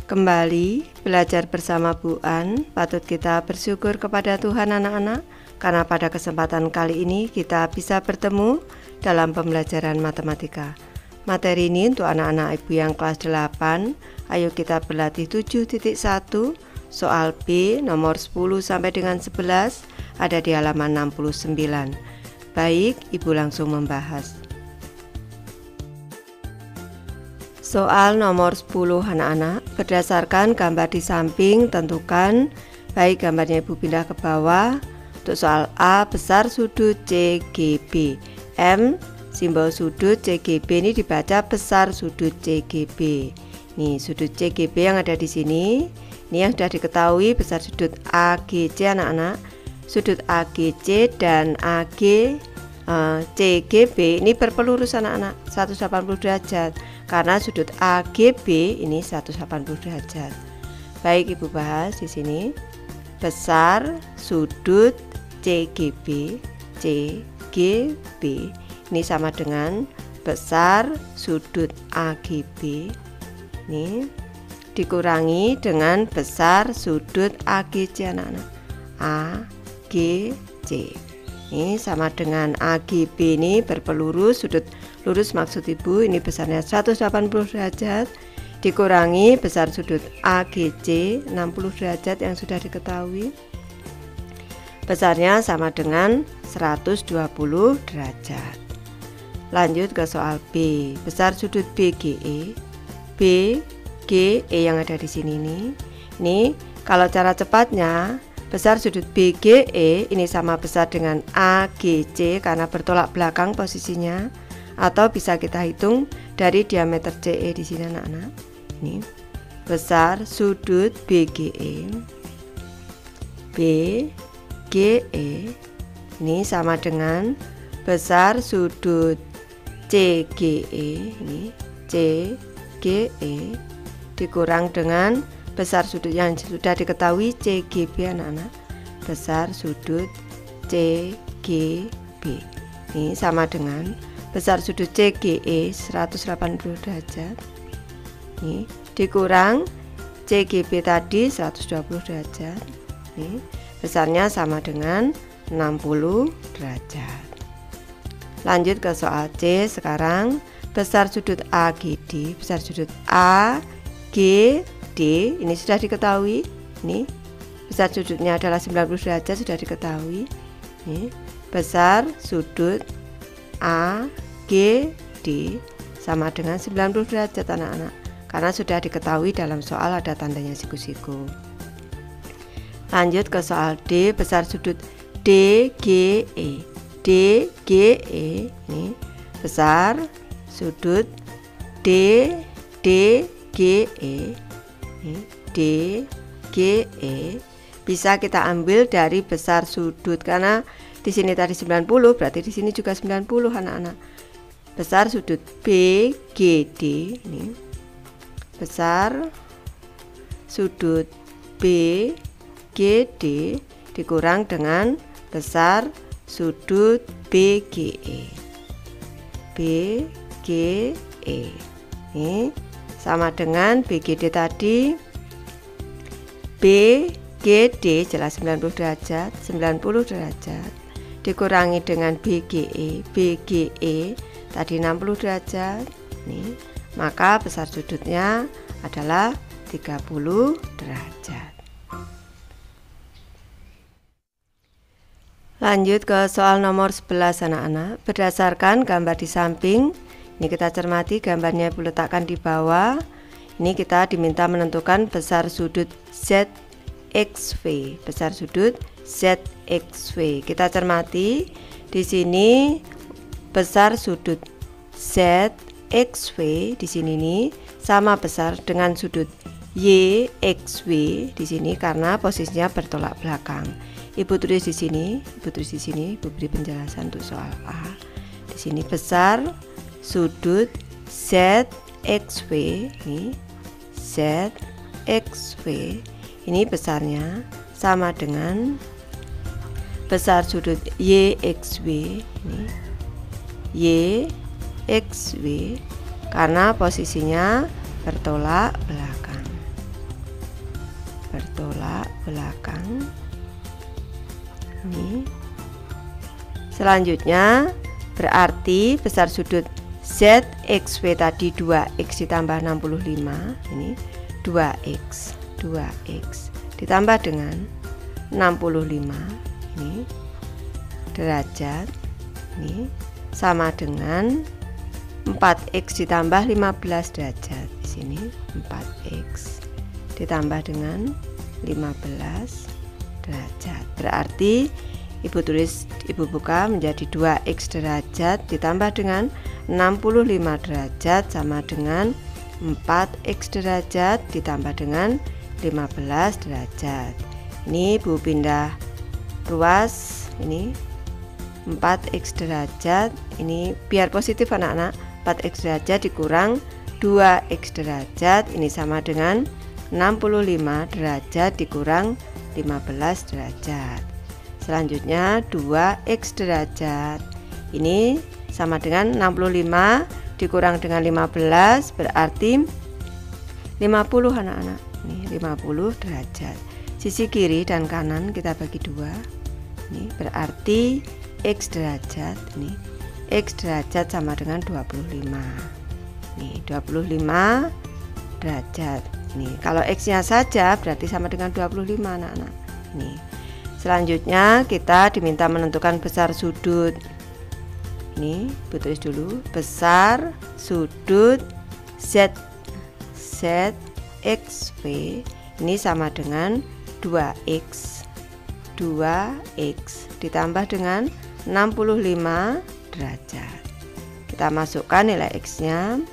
Kembali belajar bersama Bu An. Patut kita bersyukur kepada Tuhan anak-anak, karena pada kesempatan kali ini kita bisa bertemu dalam pembelajaran matematika. Materi ini untuk anak-anak ibu yang kelas 8. Ayo kita berlatih 7.1. Soal B nomor 10 sampai dengan 11 ada di halaman 69. Baik, ibu langsung membahas. Soal nomor 10 anak-anak, berdasarkan gambar di samping tentukan, baik gambarnya ibu pindah ke bawah. Untuk soal A, besar sudut CGB. M, simbol sudut CGB ini dibaca besar sudut CGB. Nih, sudut CGB yang ada di sini. Ini yang sudah diketahui besar sudut AGC anak-anak. Sudut AGC dan CGB ini berpelurus anak-anak 180 derajat. Karena sudut AGB ini 180 derajat. Baik, ibu bahas di sini. Besar sudut CGB ini sama dengan besar sudut AGB ini dikurangi dengan besar sudut AGC anak-anak. AGC ini sama dengan AGB ini berpelurus, sudut lurus maksud ibu ini besarnya 180 derajat dikurangi besar sudut AGC 60 derajat yang sudah diketahui, besarnya sama dengan 120 derajat. Lanjut ke soal B, besar sudut BGE. BGE yang ada di sini ini kalau cara cepatnya besar sudut BGE ini sama besar dengan AGC karena bertolak belakang posisinya, atau bisa kita hitung dari diameter CE di sini anak-anak. Ini besar sudut BGE ini sama dengan besar sudut CGE ini CGE dikurang dengan besar sudut yang sudah diketahui CGB anak-anak. Besar sudut CGB ini sama dengan besar sudut CGE 180 derajat ini dikurang CGB tadi 120 derajat ini besarnya sama dengan 60 derajat. Lanjut ke soal C sekarang. Besar sudut AGD, besar sudut AGD ini sudah diketahui. Ini besar sudutnya adalah 90 derajat sudah diketahui. Ini besar sudut AGD sama dengan 90 derajat anak-anak, karena sudah diketahui dalam soal ada tandanya siku-siku. Lanjut ke soal D, besar sudut DGE. DGE ini besar sudut DGE ini DGE bisa kita ambil dari besar sudut, karena di sini tadi 90 berarti di sini juga 90 anak-anak. Besar sudut BGD ini besar sudut BGD dikurang dengan besar sudut BGE. BGE ini sama dengan BGD tadi. BGD jelas 90 derajat dikurangi dengan BGE. BGE tadi 60 derajat nih, maka besar sudutnya adalah 30 derajat. Lanjut ke soal nomor 11 anak-anak. Berdasarkan gambar di samping, ini kita cermati gambarnya ibu letakkan di bawah. Ini kita diminta menentukan besar sudut ZXV. Besar sudut ZXV. Kita cermati di sini besar sudut ZXV di sini nih sama besar dengan sudut YXV di sini karena posisinya bertolak belakang. Ibu tulis di sini, ibu beri penjelasan untuk soal A. Di sini besar sudut ZXV ini ZXV ini besarnya sama dengan besar sudut YXV ini YXV karena posisinya bertolak belakang. bertolak belakang. Ini. Selanjutnya berarti besar sudut ZXV tadi 2X ditambah 65, ini 2X ditambah dengan 65 ini derajat, ini sama dengan 4X ditambah 15 derajat. Di sini 4X ditambah dengan 15 derajat. Berarti Ibu buka menjadi 2X derajat ditambah dengan 65 derajat sama dengan 4X derajat ditambah dengan 15 derajat. Ini Ibu pindah ruas, ini 4X derajat, ini biar positif anak-anak, 4X derajat dikurang 2X derajat, ini sama dengan 65 derajat dikurang 15 derajat. Selanjutnya 2X derajat, ini sama dengan 65 dikurang dengan 15 berarti 50 anak-anak. Ini 50 derajat. Sisi kiri dan kanan kita bagi dua. Ini berarti X derajat, ini X derajat sama dengan 25. Nih 25 derajat. Nih kalau X-nya saja berarti sama dengan 25 anak-anak. Nih. Selanjutnya kita diminta menentukan besar sudut. Ini tulis dulu, besar sudut ZXV ini sama dengan 2X ditambah dengan 65 derajat. Kita masukkan nilai X-nya,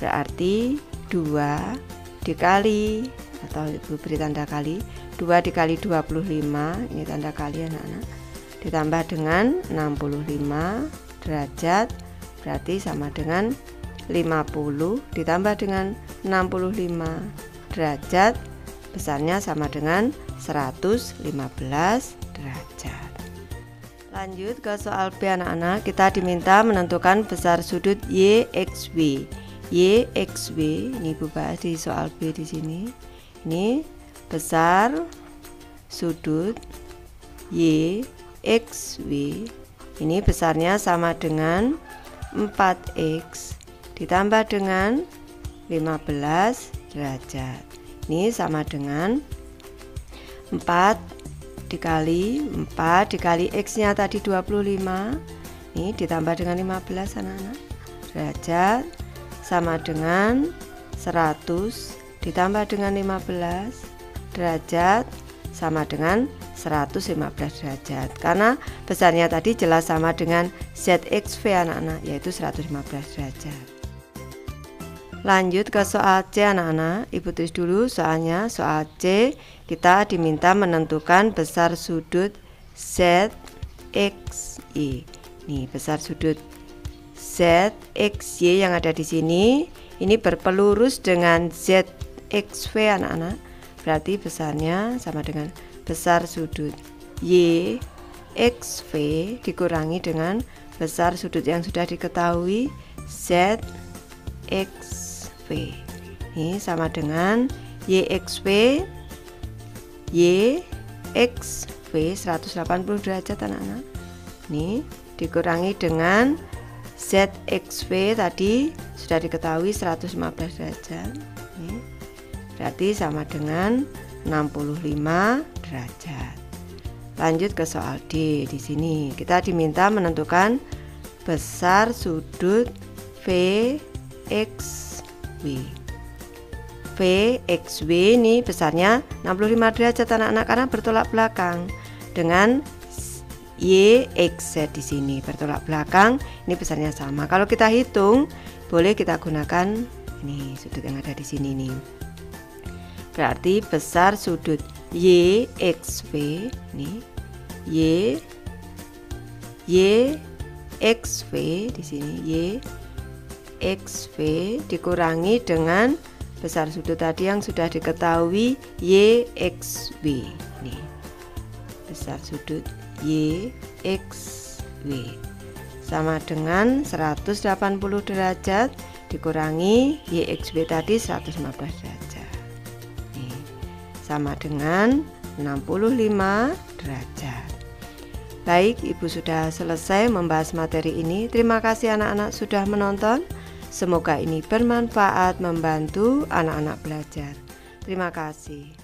berarti 2 dikali, atau Ibu beri tanda kali, 2 dikali 25, ini tanda kali anak-anak, ditambah dengan 65 derajat, berarti sama dengan 50 ditambah dengan 65 derajat, besarnya sama dengan 115 derajat. Lanjut ke soal B anak-anak, kita diminta menentukan besar sudut YXB. YXB ini Ibu bahas di soal B di sini. Ini besar sudut YXB ini besarnya sama dengan 4X ditambah dengan 15 derajat. Ini sama dengan 4 dikali X-nya tadi 25. Ini ditambah dengan 15 anak-anak. Derajat sama dengan 100 ditambah dengan 15 derajat sama dengan 115 derajat. Karena besarnya tadi jelas sama dengan ZXV anak-anak, yaitu 115 derajat. Lanjut ke soal C anak-anak. Ibu tulis dulu soalnya. Soal C kita diminta menentukan besar sudut ZXY. Nih besar sudut ZXY yang ada di sini ini berpelurus dengan ZXV anak-anak. Berarti besarnya sama dengan besar sudut YXV dikurangi dengan besar sudut yang sudah diketahui ZXV. Ini sama dengan YXV 180 derajat anak-anak. Ini dikurangi dengan ZXV tadi sudah diketahui 115 derajat. Ini berarti sama dengan 65 derajat. Lanjut ke soal D. Di sini kita diminta menentukan besar sudut VXB. VXB ini besarnya 65 derajat anak-anak karena bertolak belakang dengan YXZ di sini bertolak belakang. Ini besarnya sama. Kalau kita hitung boleh kita gunakan ini sudut yang ada di sini nih. Berarti besar sudut YXV ini YXV di sini YXV dikurangi dengan besar sudut tadi yang sudah diketahui YXB. Ini besar sudut YXW sama dengan 180 derajat dikurangi YXB tadi 115 derajat. sama dengan 65 derajat. Baik, Ibu sudah selesai membahas materi ini. Terima kasih anak-anak sudah menonton. Semoga ini bermanfaat membantu anak-anak belajar. Terima kasih.